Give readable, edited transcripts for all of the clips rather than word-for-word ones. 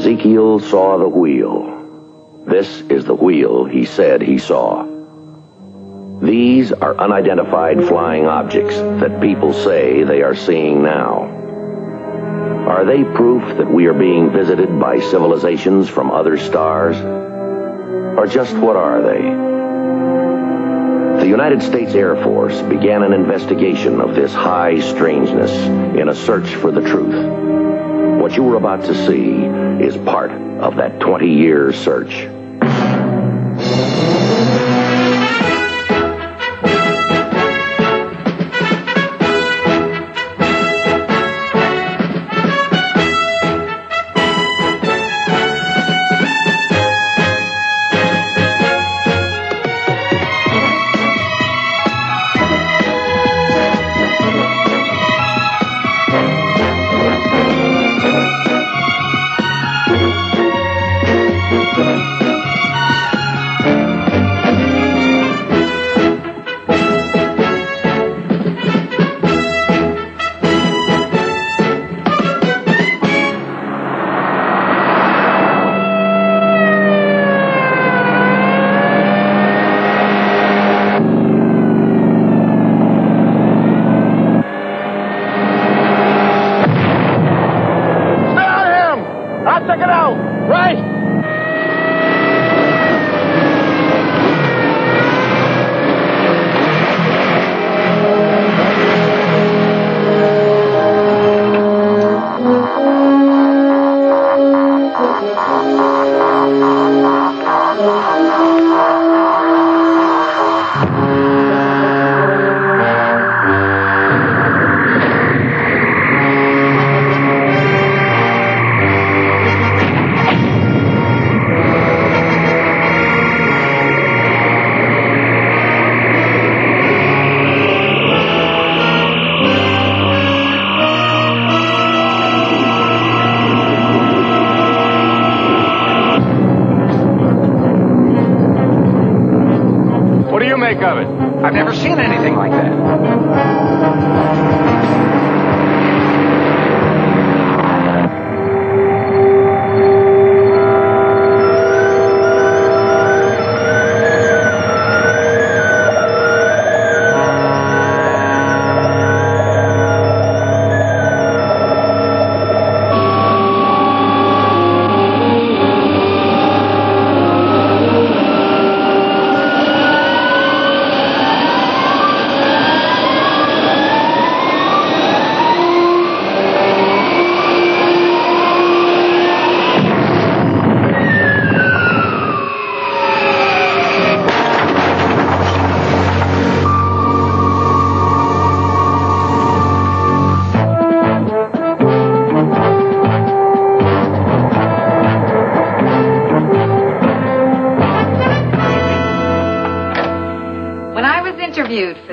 Ezekiel saw the wheel. This is the wheel he said he saw. These are unidentified flying objects that people say they are seeing now. Are they proof that we are being visited by civilizations from other stars? Or just what are they? The United States Air Force began an investigation of this high strangeness in a search for the truth. What you are about to see is part of that 20-year search. Of it. I've never seen anything like that.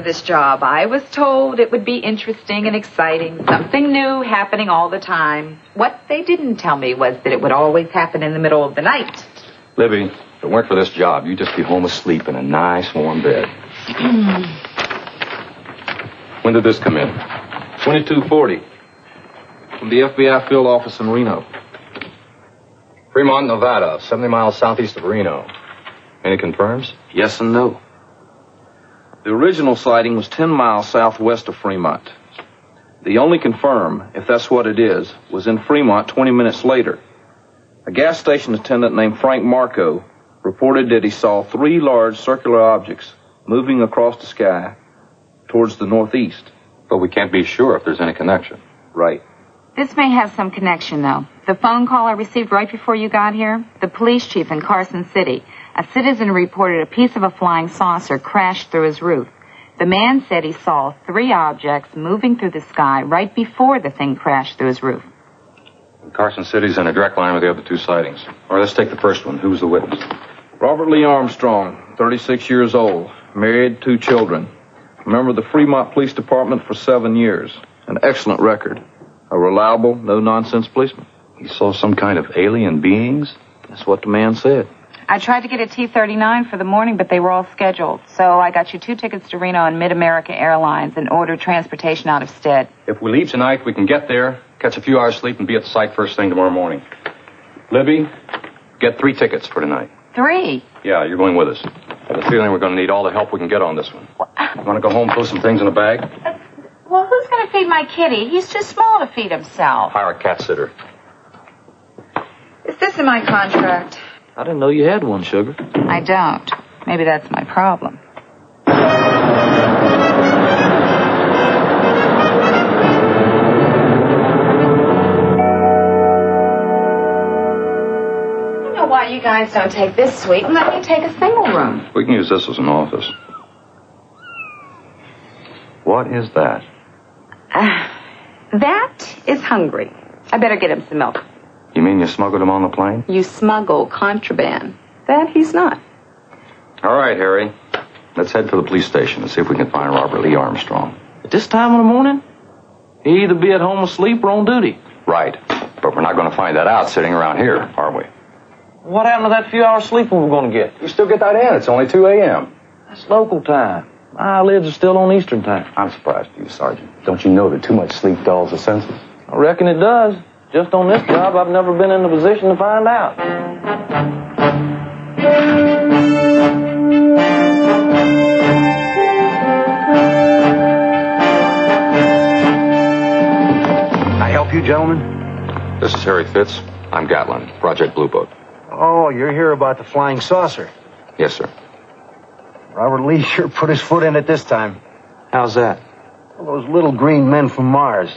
This job, I was told it would be interesting and exciting, something new happening all the time. What they didn't tell me was that it would always happen in the middle of the night. Libby, if it weren't for this job, you'd just be home asleep in a nice warm bed. When did this come in? 2240. From the FBI field office in Reno. Fremont, Nevada, 70 miles southeast of Reno. Any confirms? Yes and no. The original sighting was 10 miles southwest of Fremont. The only confirm, if that's what it is, was in Fremont 20 minutes later. A gas station attendant named Frank Marco reported that he saw 3 large circular objects moving across the sky towards the northeast. But we can't be sure if there's any connection. Right. This may have some connection, though. The phone call I received right before you got here, the police chief in Carson City. A citizen reported a piece of a flying saucer crashed through his roof. The man said he saw 3 objects moving through the sky right before the thing crashed through his roof. Carson City's in a direct line with the other 2 sightings. Or let's take the first one. Who's the witness? Robert Lee Armstrong, 36 years old, married, 2 children. Member of the Fremont Police Department for 7 years. An excellent record. A reliable, no-nonsense policeman. He saw some kind of alien beings? That's what the man said. I tried to get a T-39 for the morning, but they were all scheduled. So I got you 2 tickets to Reno on Mid-America Airlines and ordered transportation out of Stead. If we leave tonight, we can get there, catch a few hours sleep, and be at the site first thing tomorrow morning. Libby, get 3 tickets for tonight. 3? Yeah, you're going with us. I have a feeling we're going to need all the help we can get on this one. You want to go home, throw some things in a bag? Well, who's going to feed my kitty? He's too small to feed himself. Hire a cat sitter. Is this in my contract? I didn't know you had one, Sugar. I don't. Maybe that's my problem. Why you guys don't take this suite and let me take a single room? We can use this as an office. What is that? That is hungry. I better get him some milk. You mean you smuggled him on the plane? You smuggle contraband. That he's not. All right, Harry. Let's head to the police station and see if we can find Robert Lee Armstrong. At this time of the morning? He'd either be at home asleep or on duty. Right. But we're not going to find that out sitting around here, are we? What happened to that few hours sleep we were going to get? You still get that in. It's only 2 a.m. That's local time. My eyelids are still on Eastern time. I'm surprised at you, Sergeant. Don't you know that too much sleep dulls the senses? I reckon it does. Just on this job, I've never been in the position to find out. Can I help you, gentlemen? This is Harry Fitz. I'm Gatlin, Project Blue Book. Oh, you're here about the flying saucer. Yes, sir. Robert Lee sure put his foot in it this time. How's that? Well, those little green men from Mars.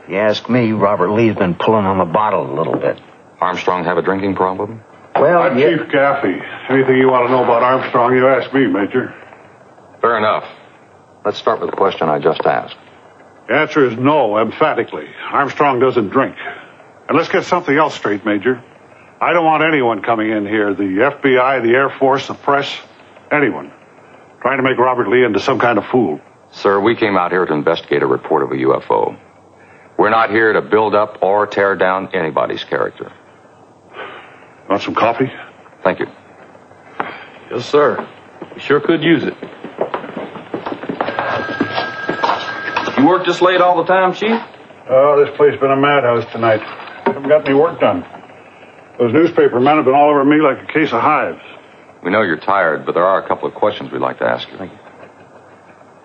If you ask me, Robert Lee's been pulling on the bottle a little bit. Armstrong have a drinking problem? Well, I'm yeah. Chief Gaffey. Anything you want to know about Armstrong, you ask me, Major. Fair enough. Let's start with the question I just asked. The answer is no, emphatically. Armstrong doesn't drink. And let's get something else straight, Major. I don't want anyone coming in here, the FBI, the Air Force, the press, anyone, trying to make Robert Lee into some kind of fool. Sir, we came out here to investigate a report of a UFO. We're not here to build up or tear down anybody's character. Want some coffee? Thank you. Yes, sir. We sure could use it. You work this late all the time, Chief? Oh, this place has been a madhouse tonight. Haven't got any work done. Those newspaper men have been all over me like a case of hives. We know you're tired, but there are a couple of questions we'd like to ask you. Thank you.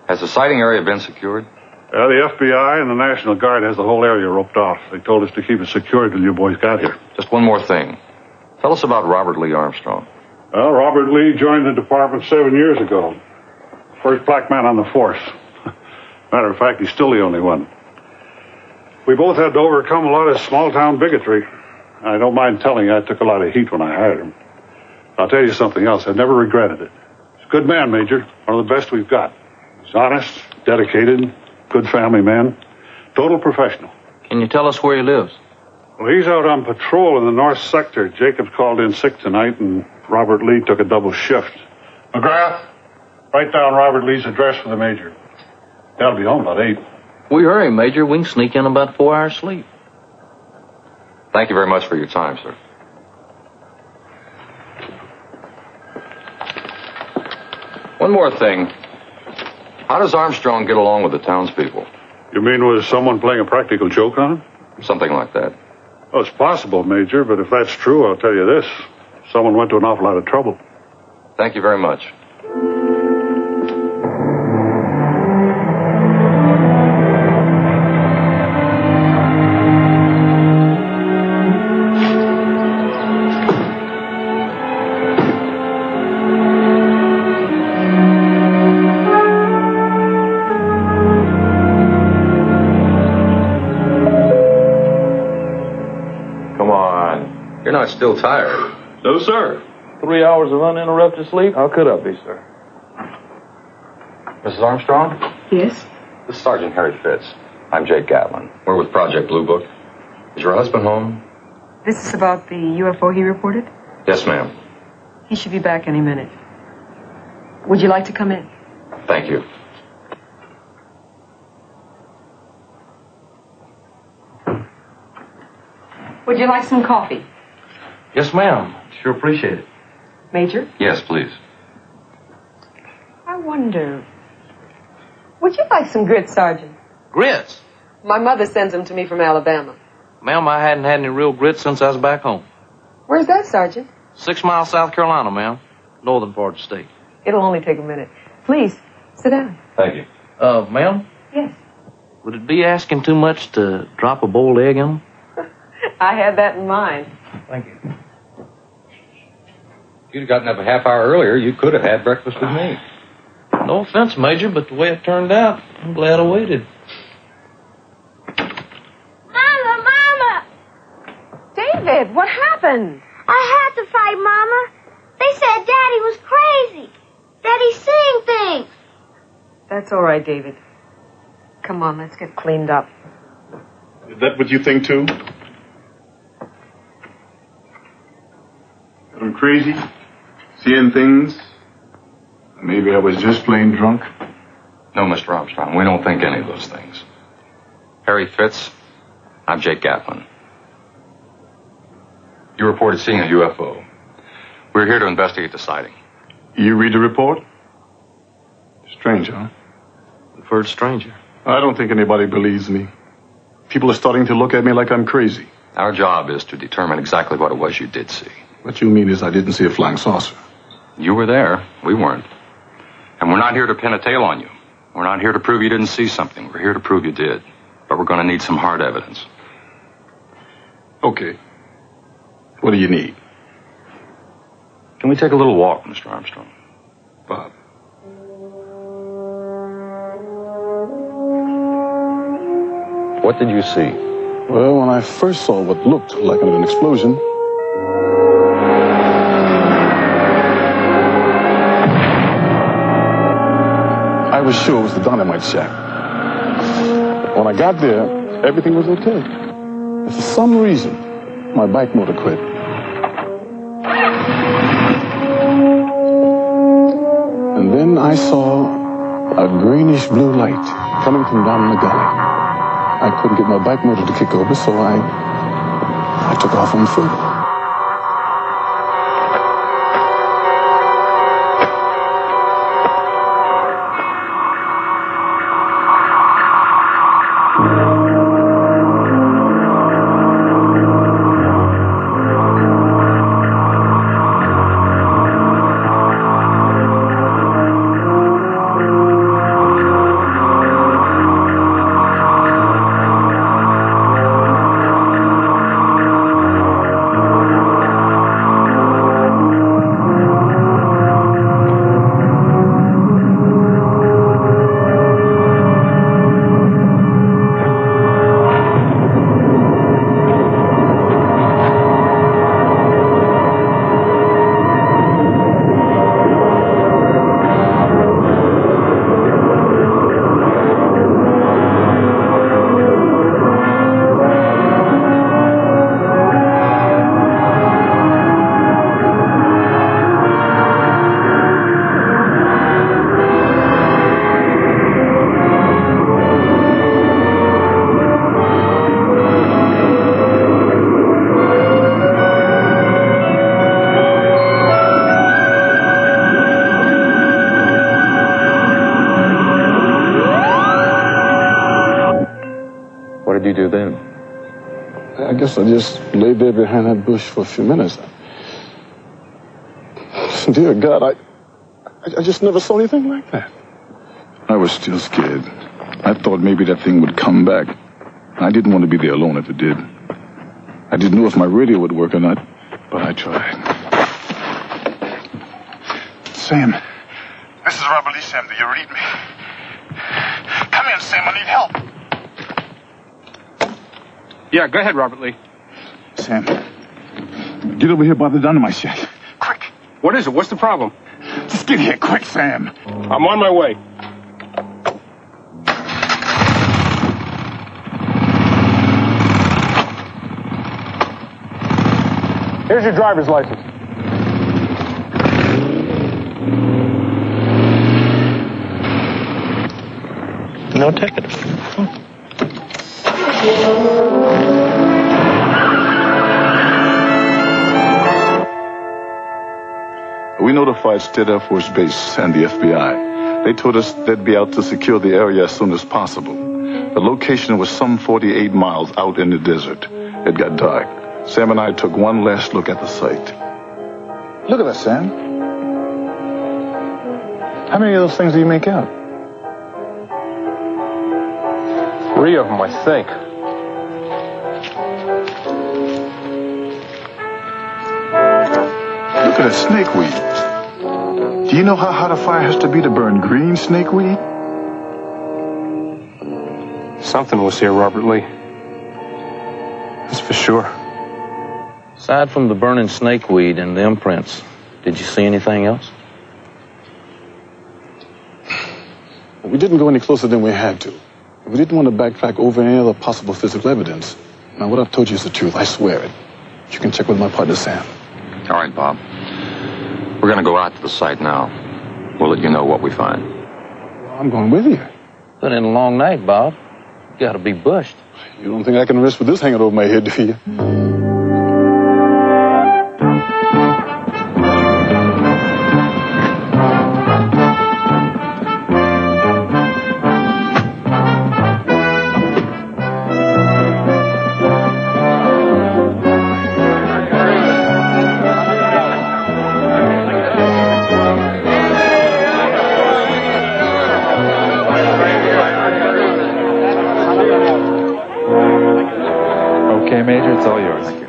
Has the sighting area been secured? The FBI and the National Guard has the whole area roped off. They told us to keep it secured till you boys got here. Just one more thing. Tell us about Robert Lee Armstrong. Well, Robert Lee joined the department 7 years ago. First black man on the force. Matter of fact, he's still the only one. We both had to overcome a lot of small-town bigotry. I don't mind telling you, I took a lot of heat when I hired him. I'll tell you something else. I've never regretted it. He's a good man, Major. One of the best we've got. He's honest, dedicated, good family man. Total professional. Can you tell us where he lives? Well, he's out on patrol in the North Sector. Jacobs called in sick tonight, and Robert Lee took a double shift. McGrath, write down Robert Lee's address for the Major. He'll be home about 8. We hurry, Major. We can sneak in about 4 hours sleep. Thank you very much for your time, sir. One more thing. How does Armstrong get along with the townspeople? You mean was someone playing a practical joke on him? Something like that. Oh, it's possible, Major, but if that's true, I'll tell you this. Someone went to an awful lot of trouble. Thank you very much. You're not still tired. No, sir. 3 hours of uninterrupted sleep? How could I be, sir? Mrs. Armstrong? Yes? This is Sergeant Harry Fitz. I'm Jake Gatlin. We're with Project Blue Book. Is your husband home? This is about the UFO he reported? Yes, ma'am. He should be back any minute. Would you like to come in? Thank you. Would you like some coffee? Yes, ma'am. Sure appreciate it. Major? Yes, please. I wonder... Would you like some grits, Sergeant? Grits? My mother sends them to me from Alabama. Ma'am, I hadn't had any real grits since I was back home. Where's that, Sergeant? 6 miles South Carolina, ma'am. Northern part of the state. It'll only take a minute. Please, sit down. Thank you. Ma'am? Yes. Would it be asking too much to drop a boiled egg in them? I had that in mind. Thank you. If you'd have gotten up a half hour earlier, you could have had breakfast with me. No offense, Major, but the way it turned out, I'm glad I waited. Mama! David, what happened? I had to fight, Mama. They said Daddy was crazy. Daddy's seeing things. That's all right, David. Come on, let's get cleaned up. Is that what you think, too? That I'm crazy? Seeing things? Maybe I was just plain drunk? No, Mr. Armstrong, we don't think any of those things. Harry Fitz, I'm Jake Gatlin. You reported seeing a UFO. We're here to investigate the sighting. You read the report? Strange, huh? The first stranger. I don't think anybody believes me. People are starting to look at me like I'm crazy. Our job is to determine exactly what it was you did see. What you mean is I didn't see a flying saucer. You were there. We weren't. And we're not here to pin a tail on you. We're not here to prove you didn't see something. We're here to prove you did. But we're going to need some hard evidence. Okay. What do you need? Can we take a little walk, Mr. Armstrong? Bob. What did you see? Well, when I first saw what looked like an explosion, I was sure it was the dynamite shack. When I got there, everything was okay. And for some reason, my bike motor quit. And then I saw a greenish blue light coming from down the gully. I couldn't get my bike motor to kick over, so I took off on foot. What did you do then? I guess I just laid there behind that bush for a few minutes. Dear God, I just never saw anything like that. I was still scared. I thought maybe that thing would come back. I didn't want to be there alone if it did. I didn't know if my radio would work or not, but I tried. Sam. This is Robert Lee, Sam. Do you read me? Come in, Sam. I need help. Yeah, go ahead, Robert Lee. Sam, get over here by the dynamite shack. Quick. What is it? What's the problem? Just get here quick, Sam. I'm on my way. Here's your driver's license. No ticket. We notified State Air Force Base and the FBI. They told us they'd be out to secure the area as soon as possible. The location was some 48 miles out in the desert. It got dark, Sam and I took one last look at the site. Look at that, Sam. How many of those things do you make out? 3 of them, I think. Look at that snakeweed. Do you know how hot a fire has to be to burn green snakeweed? Something was here, Robert Lee. That's for sure. Aside from the burning snakeweed and the imprints, did you see anything else? We didn't go any closer than we had to. We didn't want to backtrack over any other possible physical evidence. Now, what I've told you is the truth. I swear it. You can check with my partner, Sam. All right, Bob. We're going to go out to the site now. We'll let you know what we find. Well, I'm going with you. Been in a long night, Bob. You gotta be bushed. You don't think I can rest with this hanging over my head, do you? Okay, Major, it's all yours. Thank you.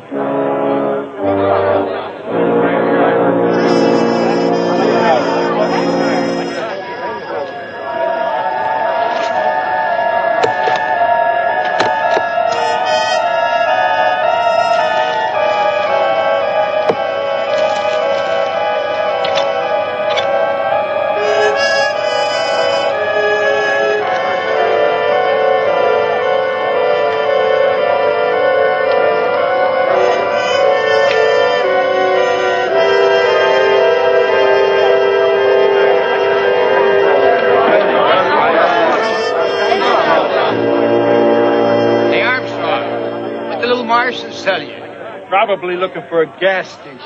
Probably looking for a gas station. They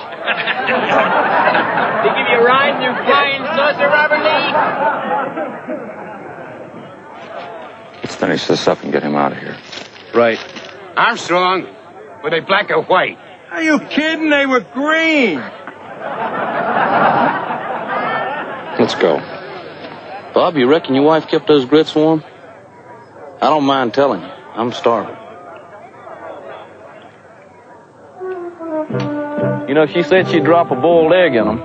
give you a ride in their flying saucer, Robert Lee? Let's finish this up and get him out of here. Right. Armstrong, were they black or white? Are you kidding? They were green. Let's go. Bob, you reckon your wife kept those grits warm? I don't mind telling you. I'm starving. You know, she said she'd drop a boiled egg in them.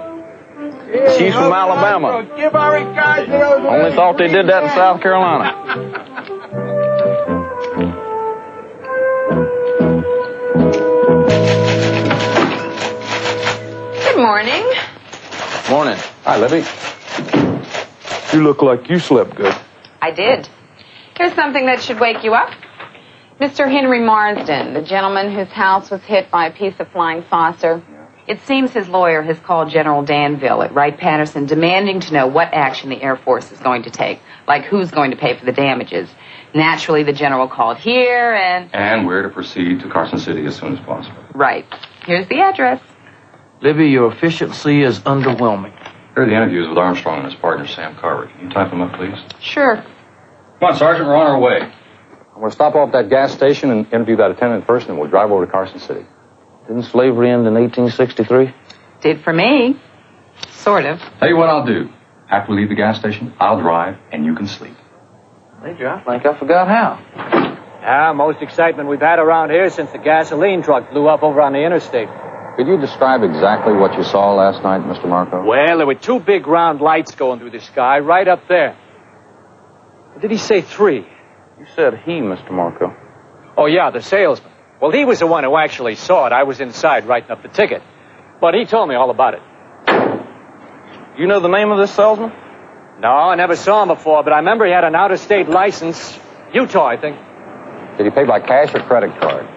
She's from Alabama. Give our regards to those. Only thought they did that in South Carolina. Good morning. Morning. Hi, Libby. You look like you slept good. I did. Here's something that should wake you up. Mr. Henry Marsden, the gentleman whose house was hit by a piece of flying saucer. It seems his lawyer has called General Danville at Wright-Patterson demanding to know what action the Air Force is going to take, like who's going to pay for the damages. Naturally, the general called here and... And we're to proceed to Carson City as soon as possible. Right. Here's the address. Libby, your efficiency is underwhelming. Here are the interviews with Armstrong and his partner, Sam Carver. Can you type them up, please? Sure. Come on, Sergeant, we're on our way. I'm going to stop off at that gas station and interview that attendant first, and we'll drive over to Carson City. Didn't slavery end in 1863? Did for me. Sort of. Tell you what I'll do. After we leave the gas station, I'll drive, and you can sleep. Major, I think I forgot how. Ah, most excitement we've had around here since the gasoline truck blew up over on the interstate. Could you describe exactly what you saw last night, Mr. Marco? Well, there were 2 big round lights going through the sky right up there. Or did he say 3? You said he, Mr. Marco. Oh, yeah, the salesman. Well, he was the one who actually saw it. I was inside writing up the ticket. But he told me all about it. You know the name of this salesman? No, I never saw him before, but I remember he had an out-of-state license. Utah, I think. Did he pay by cash or credit card?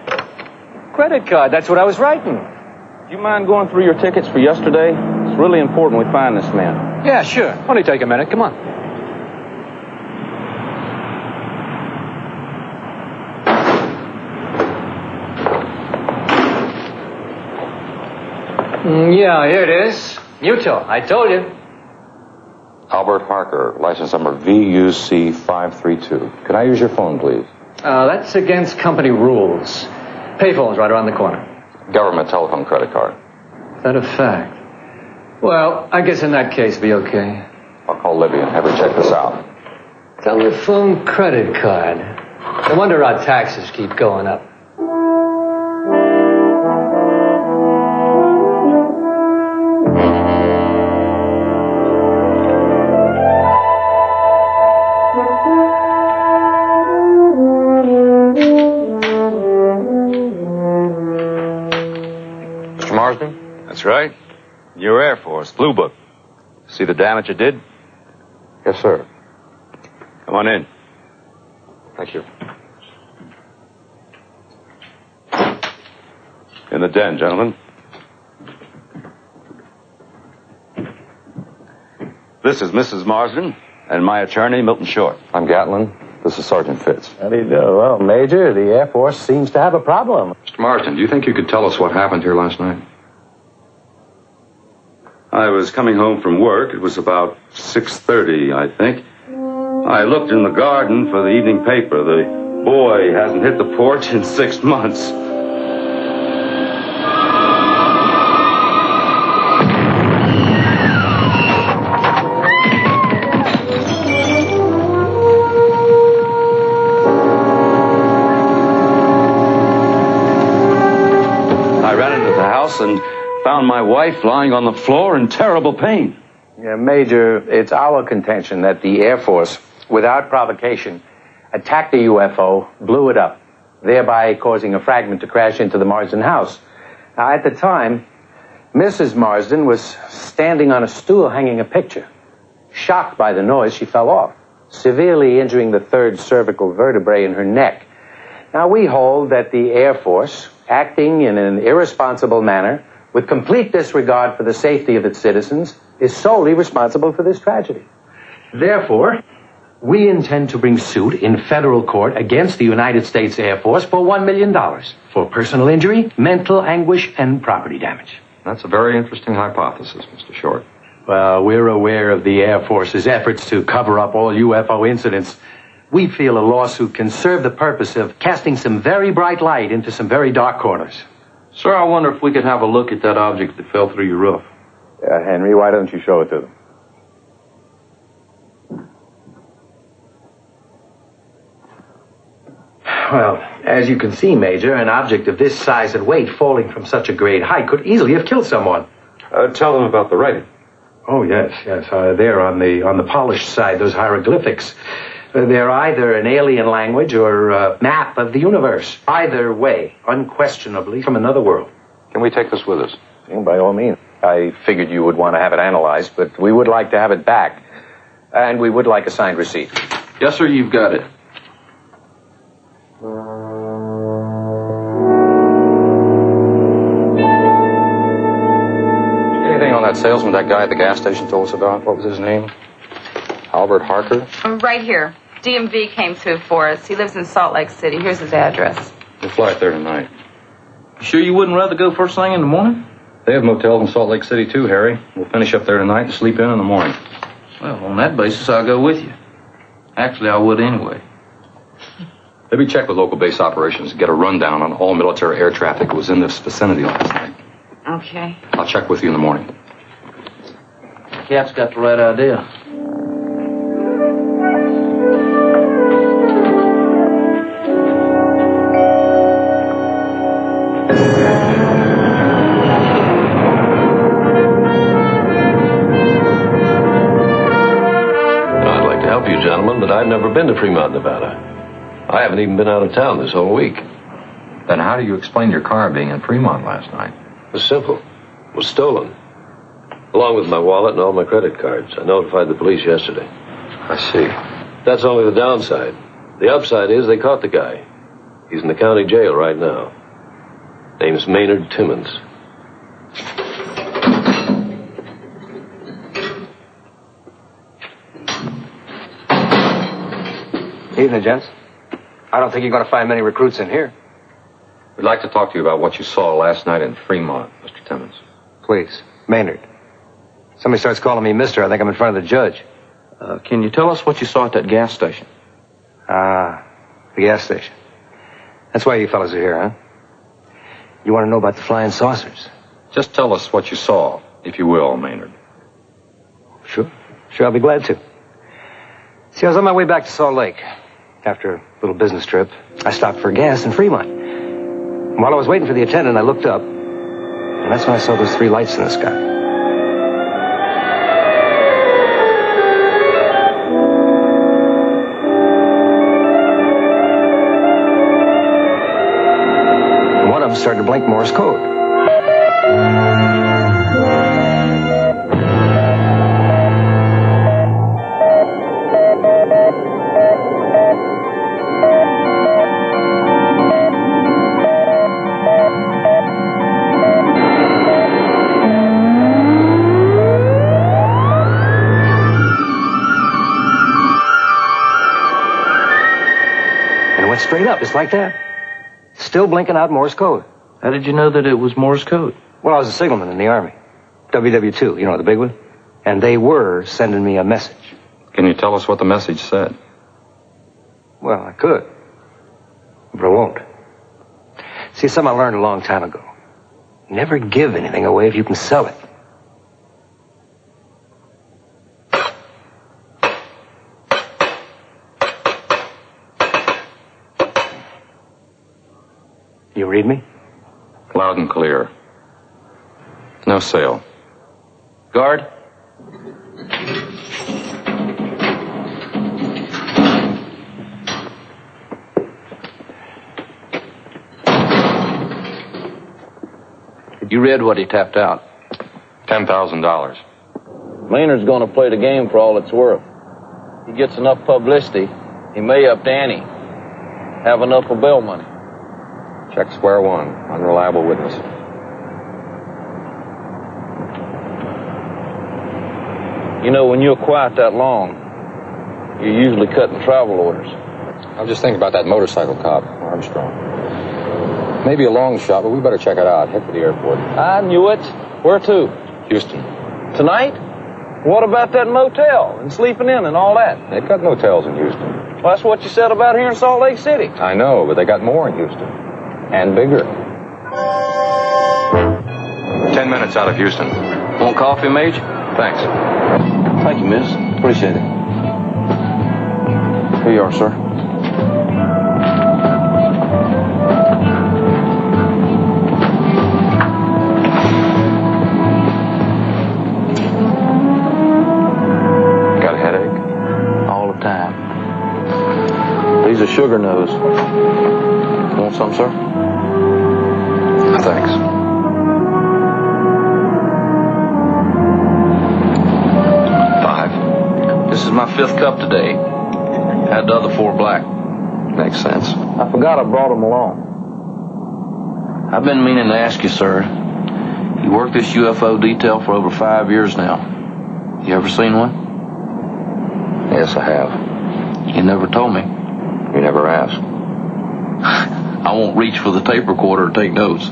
Credit card, that's what I was writing. Do you mind going through your tickets for yesterday? It's really important we find this man. Yeah, sure. Only take a minute. Come on. Yeah, here it is. Utah, I told you. Albert Harker, license number VUC532. Could I use your phone, please? That's against company rules. Payphone's right around the corner. Government telephone credit card. Is that a fact? Well, I guess in that case, be okay. I'll call Libby and have her check this out. Telephone credit card. No wonder our taxes keep going up. Mr. Marsden? That's right. Your Air Force, Blue Book. See the damage it did? Yes, sir. Come on in. Thank you. In the den, gentlemen. This is Mrs. Marsden and my attorney, Milton Short. I'm Gatlin. This is Sergeant Fitz. How do you do? Well, Major, the Air Force seems to have a problem. Mr. Marsden, do you think you could tell us what happened here last night? I was coming home from work. It was about 6:30, I think. I looked in the garden for the evening paper. The boy hasn't hit the porch in 6 months. I ran into the house and found my wife lying on the floor in terrible pain. Yeah, Major, it's our contention that the Air Force, without provocation, attacked the UFO, blew it up, thereby causing a fragment to crash into the Marsden house. Now, at the time, Mrs. Marsden was standing on a stool hanging a picture. Shocked by the noise, she fell off, severely injuring the third cervical vertebrae in her neck. Now, we hold that the Air Force, acting in an irresponsible manner, with complete disregard for the safety of its citizens, is solely responsible for this tragedy. Therefore, we intend to bring suit in federal court against the United States Air Force for $1 million for personal injury, mental anguish, and property damage. That's a very interesting hypothesis, Mr. Short. Well, we're aware of the Air Force's efforts to cover up all UFO incidents. We feel a lawsuit can serve the purpose of casting some very bright light into some very dark corners. Sir, I wonder if we could have a look at that object that fell through your roof. Henry, why don't you show it to them? Well, as you can see, Major, an object of this size and weight falling from such a great height could easily have killed someone. Tell them about the writing. Oh, yes. There on the polished side, those hieroglyphics. They're either an alien language or a map of the universe. Either way, unquestionably from another world. Can we take this with us? By all means. I figured you would want to have it analyzed, but we would like to have it back. And we would like a signed receipt. Yes, sir, you've got it. Anything on that salesman that guy at the gas station told us about? What was his name? Albert Harker? Right here. DMV came through for us. He lives in Salt Lake City. Here's his address. We'll fly it there tonight. You sure you wouldn't rather go first thing in the morning? They have motels in Salt Lake City, too, Harry. We'll finish up there tonight and sleep in the morning. Well, on that basis, I'll go with you. Actually, I would anyway. Maybe check with local base operations and get a rundown on all military air traffic that was in this vicinity last night. Okay. I'll check with you in the morning. Cat's got the right idea. Gentlemen, but I've never been to Fremont, Nevada. I haven't even been out of town this whole week. Then how do you explain your car being in Fremont last night? It was simple. It was stolen. Along with my wallet and all my credit cards. I notified the police yesterday. I see. That's only the downside. The upside is they caught the guy. He's in the county jail right now. Name's Maynard Timmons. Evening, gents. I don't think you're going to find many recruits in here. We'd like to talk to you about what you saw last night in Fremont, Mr. Timmons. Please. Maynard. Somebody starts calling me mister, I think I'm in front of the judge. Can you tell us what you saw at that gas station? The gas station. That's why you fellas are here, huh? You want to know about the flying saucers? Just tell us what you saw, if you will, Maynard. Sure, I'll be glad to. See, I was on my way back to Salt Lake. After a little business trip, I stopped for gas in Fremont. While I was waiting for the attendant, I looked up, and that's when I saw those 3 lights in the sky. One of them started to blink Morse code. Straight up, just like that. Still blinking out Morse code. How did you know that it was Morse code? Well, I was a signalman in the Army. WW2, you know, the big one? And they were sending me a message. Can you tell us what the message said? Well, I could. But I won't. See, it's something I learned a long time ago. Never give anything away if you can sell it. You read me? Loud and clear. No sale. Guard? You read what he tapped out. $10,000. Maynard's going to play the game for all it's worth. He gets enough publicity, he may up the ante. Have enough for bail money. Check square one. Unreliable witness. You know, when you're quiet that long, you're usually cutting travel orders. I was just thinking about that motorcycle cop, Armstrong. Maybe a long shot, but we better check it out. Head for the airport. I knew it. Where to? Houston. Tonight? What about that motel and sleeping in and all that? They've got motels in Houston. Well, that's what you said about here in Salt Lake City. I know, but they got more in Houston. And bigger. 10 minutes out of Houston. Want coffee, Major? Thanks. Thank you, miss. Appreciate it. Here you are, sir. Got a headache? All the time. These are sugar nose. Want some, sir? Thanks. This is my 5th cup today. Had the other 4 black. Makes sense. I forgot I brought them along. I've been meaning to ask you, sir. You worked this UFO detail for over 5 years now. You ever seen one? Yes, I have. You never told me. You never asked. I won't reach for the tape recorder to take notes.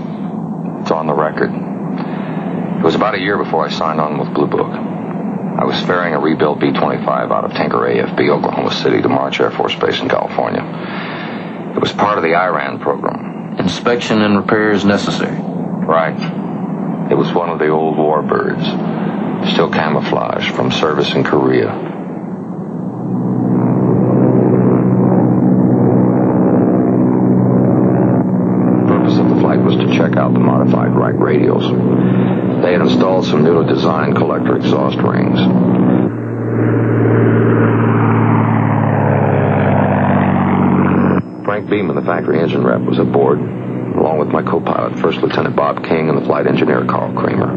It's on the record. It was about a year before I signed on with Blue Book. I was ferrying a rebuilt B-25 out of Tinker AFB, Oklahoma City, to March Air Force Base in California. It was part of the Iran program. Inspection and repairs necessary. Right. It was one of the old warbirds, still camouflaged from service in Korea. The purpose of the flight was to check out the modified Wright radios. They had installed some newly designed collector exhaust rings. Frank Beeman, the factory engine rep, was aboard, along with my co-pilot, First Lieutenant Bob King, and the flight engineer, Carl Kramer.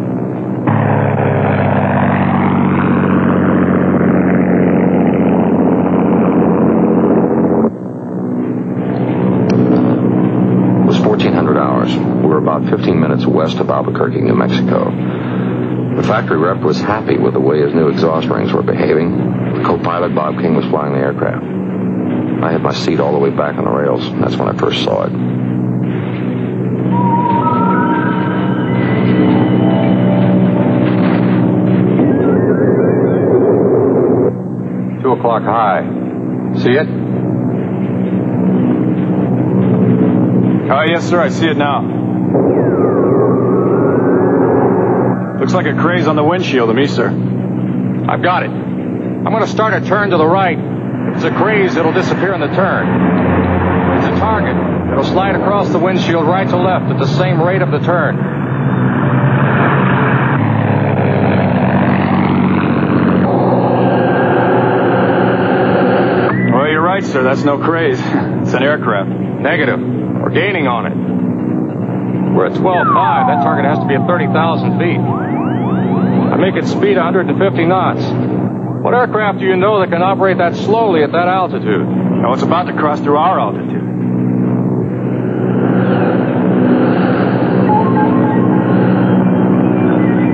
It was 1,400 hours. We were about 15 minutes west of Albuquerque, New Mexico. The factory rep was happy with the way his new exhaust rings were behaving. The co-pilot, Bob King, was flying the aircraft. I had my seat all the way back on the rails. That's when I first saw it. O'clock high. See it? Oh, yes, sir. I see it now. Looks like a craze on the windshield to me, sir. I've got it. I'm going to start a turn to the right. If it's a craze, it'll disappear in the turn. If it's a target, it'll slide across the windshield right to left at the same rate of the turn. Well, you're right, sir. That's no craze. It's an aircraft. Negative. We're gaining on it. We're at 12.5. That target has to be at 30,000 feet. I make its speed 150 knots. What aircraft do you know that can operate that slowly at that altitude? No, it's about to cross through our altitude.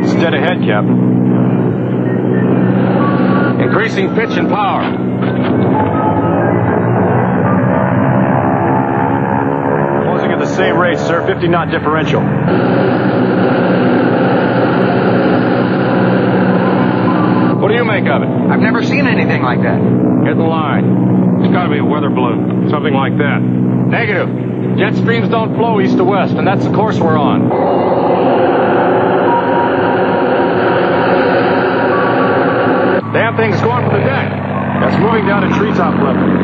It's dead ahead, Captain. Increasing pitch and power. Closing at the same rate, sir. 50-knot differential. What do you make of it? I've never seen anything like that. Get in line. It's got to be a weather balloon. Something like that. Negative. Jet streams don't flow east to west, and that's the course we're on. Damn thing's going for the deck. That's moving down to treetop level.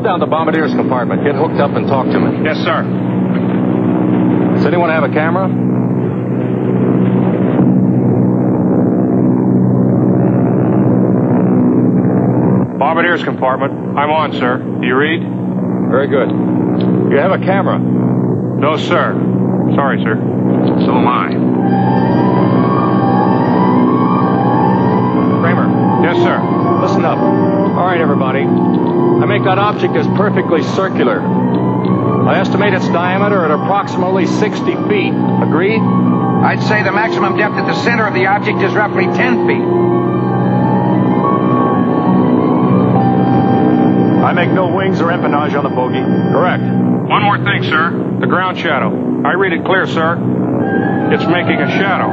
Down the bombardier's compartment. Get hooked up and talk to me. Yes, sir. Does anyone have a camera? Bombardier's compartment. I'm on, sir. Do you read? Very good. You have a camera? No, sir. Sorry, sir. So am I. Kramer. Yes, sir. Listen up. All right, everybody. I make that object as perfectly circular. I estimate its diameter at approximately 60 feet. Agreed? I'd say the maximum depth at the center of the object is roughly 10 feet. I make no wings or empennage on the bogey. Correct. One more thing, sir. The ground shadow. I read it clear, sir. It's making a shadow.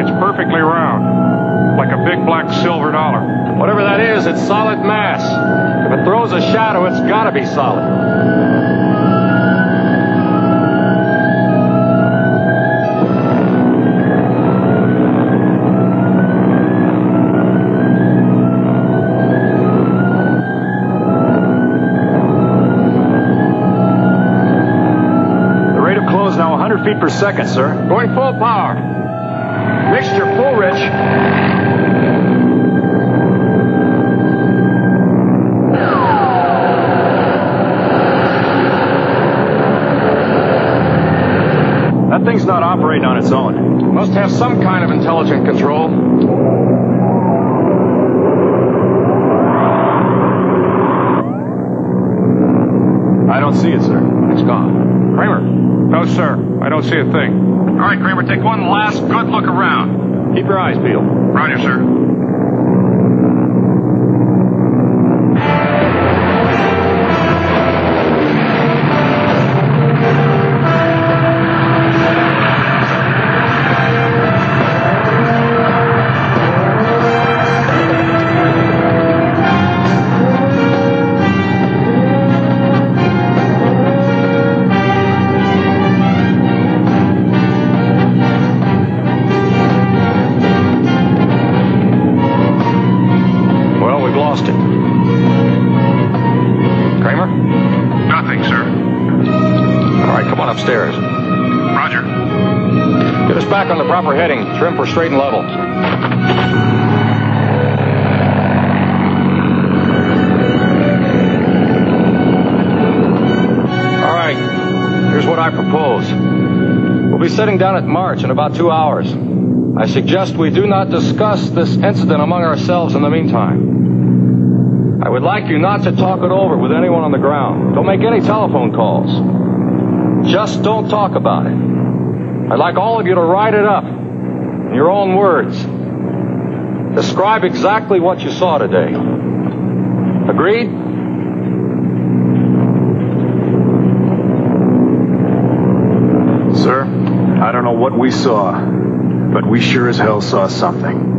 It's perfectly round. Like a big black silver dollar. Whatever that is, it's solid mass. If it throws a shadow, it's got to be solid. The rate of close now 100 feet per second, sir. Going full power. Mixture full, Rich. That thing's not operating on its own. Must have some kind of intelligent control. I don't see it, sir. It's gone. Kramer. No, sir. I don't see a thing. All right, Kramer, take one last good look around. Keep your eyes peeled. Roger, sir. Upstairs. Roger. Get us back on the proper heading. Trim for straight and level. All right. Here's what I propose. We'll be sitting down at March in about 2 hours. I suggest we do not discuss this incident among ourselves in the meantime. I would like you not to talk it over with anyone on the ground. Don't make any telephone calls. Just don't talk about it. I'd like all of you to write it up in your own words. Describe exactly what you saw today. Agreed? Sir, I don't know what we saw, but we sure as hell saw something.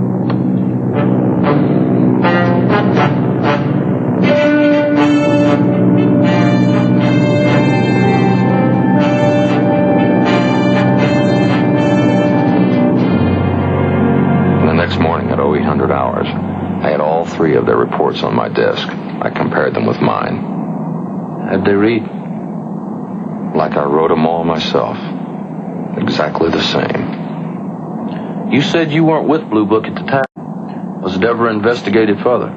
The next morning at 0800 hours, I had all three of their reports on my desk. I compared them with mine. How'd they read? Like I wrote them all myself. Exactly the same. You said you weren't with Blue Book at the time. Was it ever investigated further?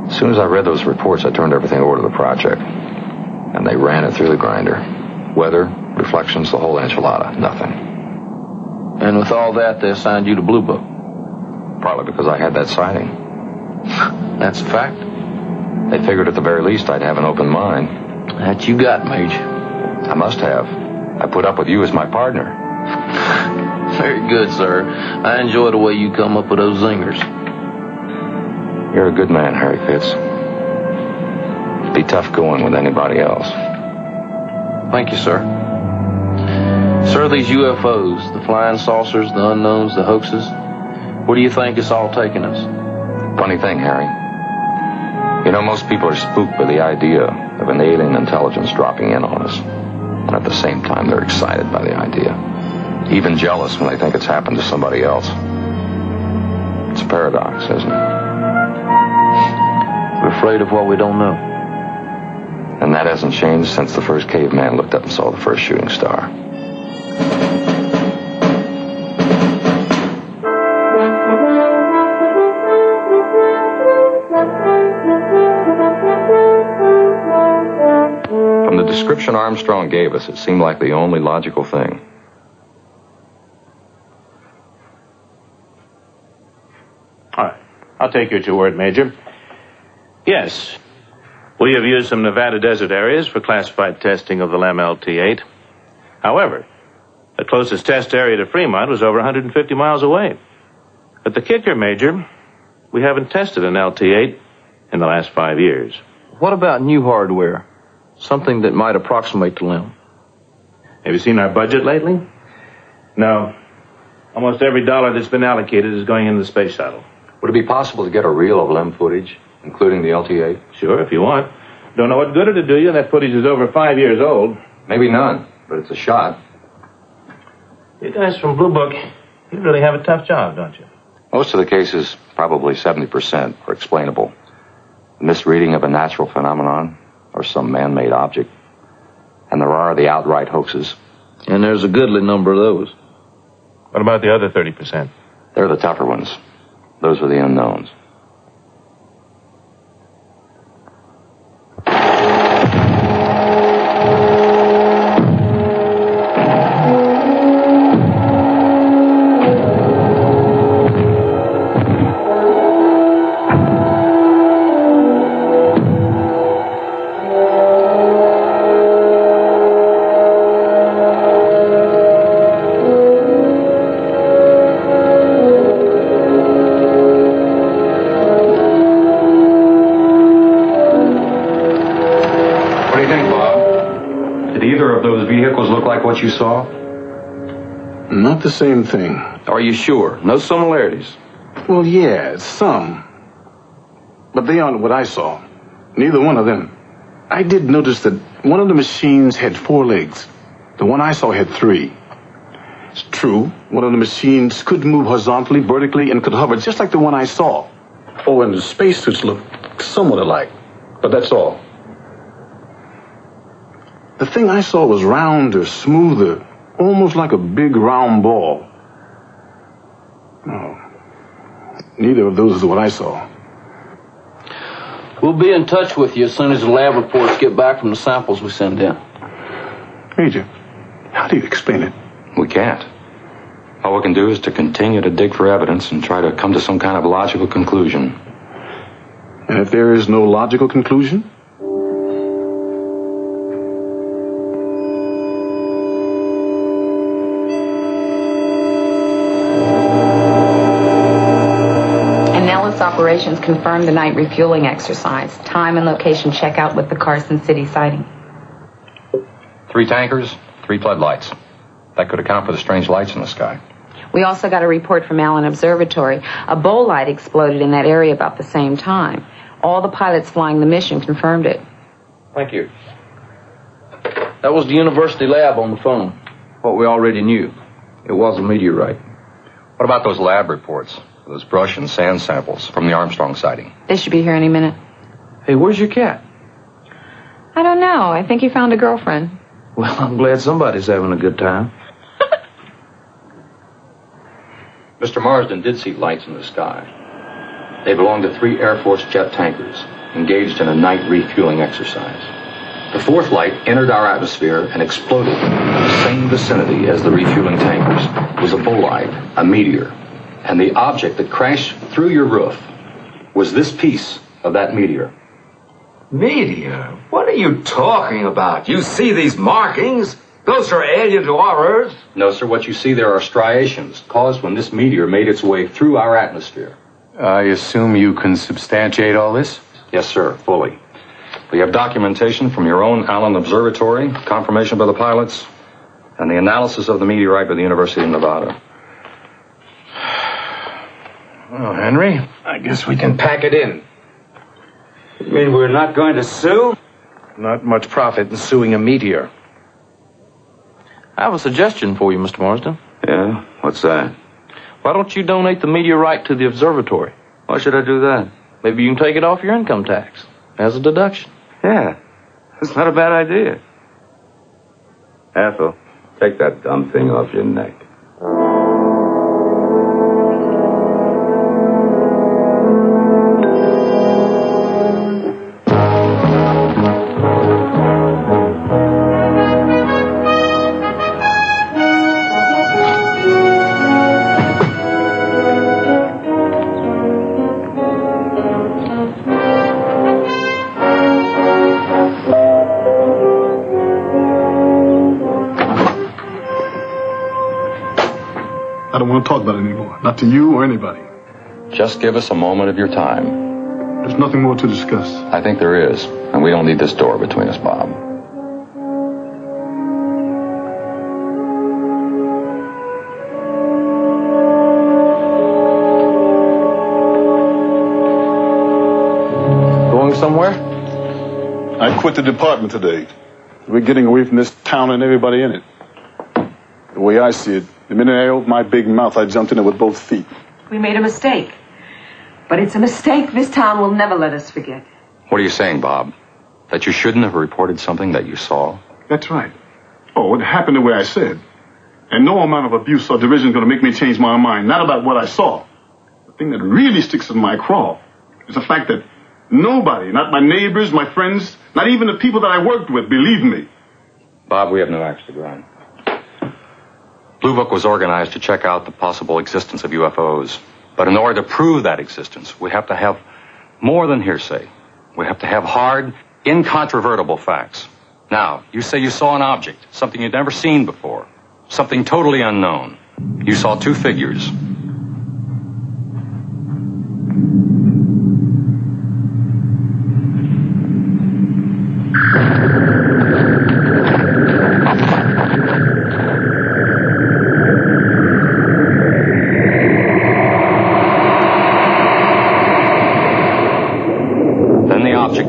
As soon as I read those reports, I turned everything over to the project. And they ran it through the grinder. Weather, reflections, the whole enchilada. Nothing. And with all that, they assigned you to Blue Book? Partly because I had that sighting. That's a fact. They figured at the very least I'd have an open mind. That you got, Major. I must have. I put up with you as my partner. Very good, sir. I enjoy the way you come up with those zingers. You're a good man, Harry Fitz. It'd be tough going with anybody else. Thank you, sir. Sir, these UFOs, the flying saucers, the unknowns, the hoaxes, where do you think it's all taking us? Funny thing, Harry. You know, most people are spooked by the idea of an alien intelligence dropping in on us. And at the same time, they're excited by the idea. Even jealous when they think it's happened to somebody else. It's a paradox, isn't it? We're afraid of what we don't know. And that hasn't changed since the first caveman looked up and saw the first shooting star. From the description Armstrong gave us, it seemed like the only logical thing. All right. I'll take you at your word, Major. Yes. We have used some Nevada desert areas for classified testing of the LEM LT-8. However, the closest test area to Fremont was over 150 miles away. But the kicker, Major, we haven't tested an LT-8 in the last 5 years. What about new hardware? Something that might approximate the LEM. Have you seen our budget lately? No. Almost every dollar that's been allocated is going into the space shuttle. Would it be possible to get a reel of LEM footage, including the LT-8? Sure, if you want. Don't know what good it'll do you. That footage is over 5 years old. Maybe none, but it's a shot. You guys from Blue Book, you really have a tough job, don't you? Most of the cases, probably 70%, are explainable. A misreading of a natural phenomenon or some man-made object. And there are the outright hoaxes. And there's a goodly number of those. What about the other 30%? They're the tougher ones. Those are the unknowns. What you saw? Not the same thing. Are you sure? No similarities? Well, yeah, some. But they aren't what I saw. Neither one of them. I did notice that one of the machines had 4 legs. The one I saw had 3. It's true, one of the machines could move horizontally, vertically, and could hover just like the one I saw. Oh, and the spacesuits look somewhat alike. But that's all. The thing I saw was rounder, smoother, almost like a big round ball. No, neither of those is what I saw. We'll be in touch with you as soon as the lab reports get back from the samples we send in. Major, how do you explain it? We can't. All we can do is to continue to dig for evidence and try to come to some kind of logical conclusion. And if there is no logical conclusion? operations confirmed the night refueling exercise. Time and location check out with the Carson City sighting. 3 tankers, 3 floodlights. That could account for the strange lights in the sky. We also got a report from Allen Observatory. A bowl light exploded in that area about the same time. All the pilots flying the mission confirmed it. Thank you. That was the university lab on the phone. What we already knew. It was a meteorite. What about those lab reports? Those brush and sand samples from the Armstrong sighting? They should be here any minute. Hey, where's your cat? I don't know. I think he found a girlfriend. Well, I'm glad somebody's having a good time. Mr. Marsden did see lights in the sky. They belonged to 3 Air Force jet tankers engaged in a night refueling exercise. The 4th light entered our atmosphere and exploded in the same vicinity as the refueling tankers. It was a bolide, a meteor. And the object that crashed through your roof was this piece of that meteor. Meteor? What are you talking about? You see these markings? Those are alien to our Earth? No, sir. What you see there are striations caused when this meteor made its way through our atmosphere. I assume you can substantiate all this? Yes, sir, fully. We have documentation from your own Allen Observatory, confirmation by the pilots, and the analysis of the meteorite by the University of Nevada. Well, Henry, I guess we can pack it in. You mean we're not going to sue? Not much profit in suing a meteor. I have a suggestion for you, Mr. Marsden. Yeah? What's that? Why don't you donate the meteorite to the observatory? Why should I do that? Maybe you can take it off your income tax as a deduction. Yeah. That's not a bad idea. Ethel, take that dumb thing off your neck. I don't want to talk about it anymore. Not to you or anybody. Just give us a moment of your time. There's nothing more to discuss. I think there is, and we don't need this door between us, Bob. Going somewhere? I quit the department today. We're getting away from this town and everybody in it. The way I see it, the minute I opened my big mouth, I jumped in it with both feet. We made a mistake. But it's a mistake this town will never let us forget. What are you saying, Bob? That you shouldn't have reported something that you saw? That's right. Oh, it happened the way I said. And no amount of abuse or derision is going to make me change my mind. Not about what I saw. The thing that really sticks in my craw is the fact that nobody, not my neighbors, my friends, not even the people that I worked with, believed me. Bob, we have no axe to grind. Blue Book was organized to check out the possible existence of UFOs. But in order to prove that existence, we have to have more than hearsay. We have to have hard, incontrovertible facts. Now, you say you saw an object, something you'd never seen before, something totally unknown. You saw 2 figures.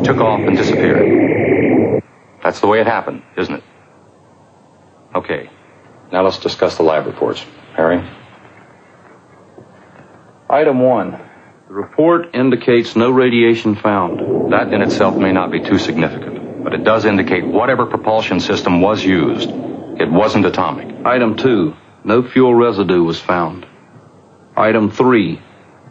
Took off and disappeared. That's the way it happened, isn't it? Okay. Now let's discuss the lab reports. Harry? Item 1. The report indicates no radiation found. That in itself may not be too significant, but it does indicate whatever propulsion system was used, it wasn't atomic. Item 2. No fuel residue was found. Item 3.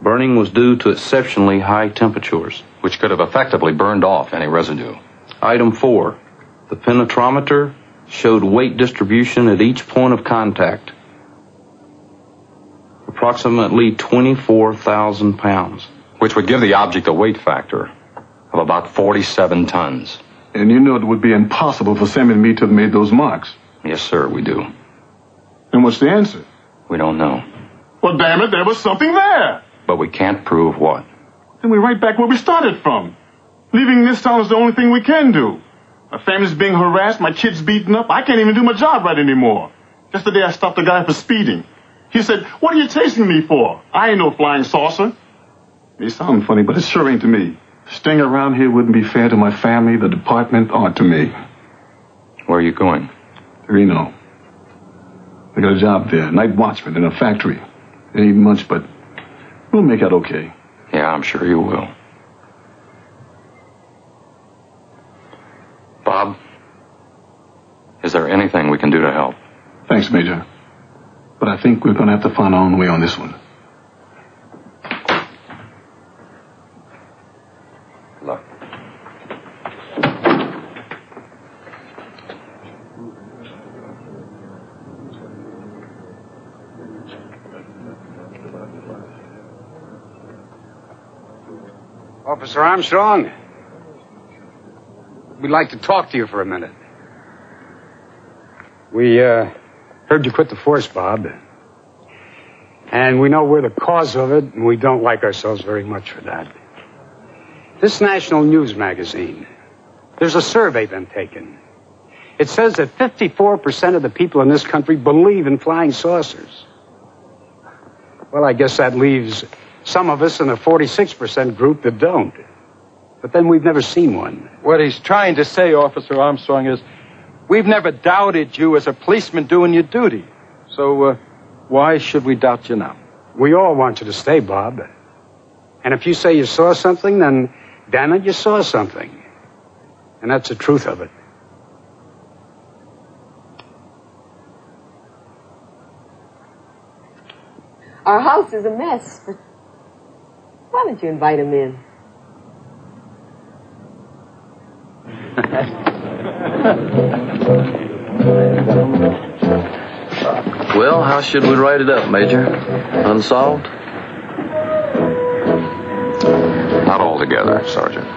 Burning was due to exceptionally high temperatures, which could have effectively burned off any residue. Item 4. The penetrometer showed weight distribution at each point of contact. Approximately 24,000 pounds. Which would give the object a weight factor of about 47 tons. And you know it would be impossible for Sam and me to have made those marks. Yes, sir, we do. And what's the answer? We don't know. Well, damn it, there was something there. But we can't prove what. then we're right back where we started from. Leaving this town is the only thing we can do. My family's being harassed, my kids beaten up. I can't even do my job right anymore. Just the day I stopped a guy for speeding. He said, "What are you chasing me for?" I ain't no flying saucer. They sound funny, but it sure ain't to me. Staying around here wouldn't be fair to my family, the department, or to me. Where are you going? Reno. I got a job there, night watchman in a factory. It ain't much, but we'll make out okay. Yeah, I'm sure you will. Bob, is there anything we can do to help? Thanks, Major. But I think we're going to have to find our own way on this one. Look. Officer Armstrong, we'd like to talk to you for a minute. We heard you quit the force, Bob. And we know we're the cause of it, and we don't like ourselves very much for that. This national news magazine, there's a survey been taken. It says that 54% of the people in this country believe in flying saucers. Well, I guess that leaves some of us in the 46% group that don't. But then we've never seen one. What he's trying to say, Officer Armstrong, is we've never doubted you as a policeman doing your duty. So, why should we doubt you now? We all want you to stay, Bob. And if you say you saw something, then damn it, you saw something. And that's the truth of it. Our house is a mess, but why don't you invite him in? Well, how should we write it up, Major? Unsolved? Not altogether, Sergeant.